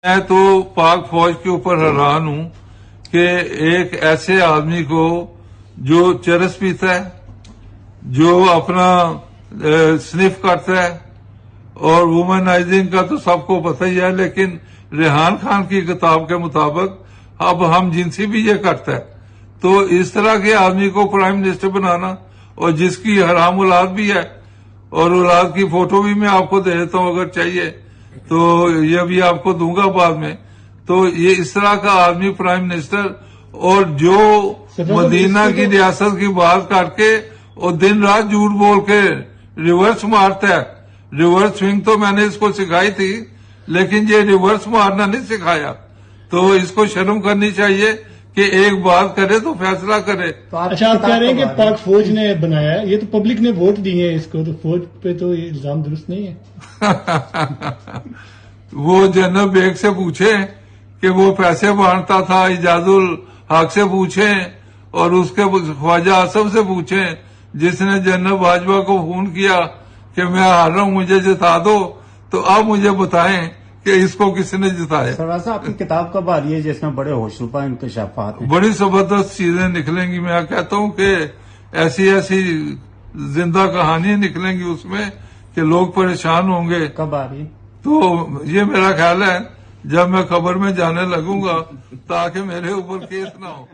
मैं तो पाक फौज के ऊपर हैरान हूं कि एक ऐसे आदमी को जो चरस पीता है, जो अपना स्निफ करता है, और वुमनाइजिंग का तो सबको पता ही है, लेकिन रेहान खान की किताब के मुताबिक अब हम जिनसी भी ये करता है। तो इस तरह के आदमी को प्राइम मिनिस्टर बनाना, और जिसकी हराम औलाद भी है, और औलाद की फोटो भी मैं आपको दे देता हूं अगर चाहिए तो, ये भी आपको दूंगा बाद में। तो ये इस तरह का आदमी प्राइम मिनिस्टर, और जो मदीना की रियासत की बात करके और दिन रात झूठ बोल के रिवर्स मारता है। रिवर्स स्विंग तो मैंने इसको सिखाई थी, लेकिन ये रिवर्स मारना नहीं सिखाया। तो इसको शर्म करनी चाहिए कि एक बात करे तो फैसला करे। तो अच्छा, आप कह रहे हैं कि पाक फौज ने बनाया है, ये तो पब्लिक ने वोट दिए हैं इसको, तो फौज पे तो ये इल्जाम दुरुस्त नहीं है। वो जनरल बेग से पूछे कि वो पैसे बांटता था, इजाजुल हक से पूछे, और उसके ख्वाजा आसफ से पूछे जिसने जनरल बाजवा को फोन किया कि मैं हार रहा हूं, मुझे जिता दो। तो अब मुझे बताएं कि इसको किसने जिताया। सरवासा, आपकी किताब कब आ रही है जिसमें बड़े होशरुबा इंकशाफात हैं? बड़ी जबरदस्त चीजें निकलेंगी। मैं कहता हूं कि ऐसी ऐसी जिंदा कहानियां निकलेंगी उसमें कि लोग परेशान होंगे। कब आ रही है? तो ये मेरा ख्याल है जब मैं खबर में जाने लगूंगा, ताकि मेरे ऊपर केस ना हो।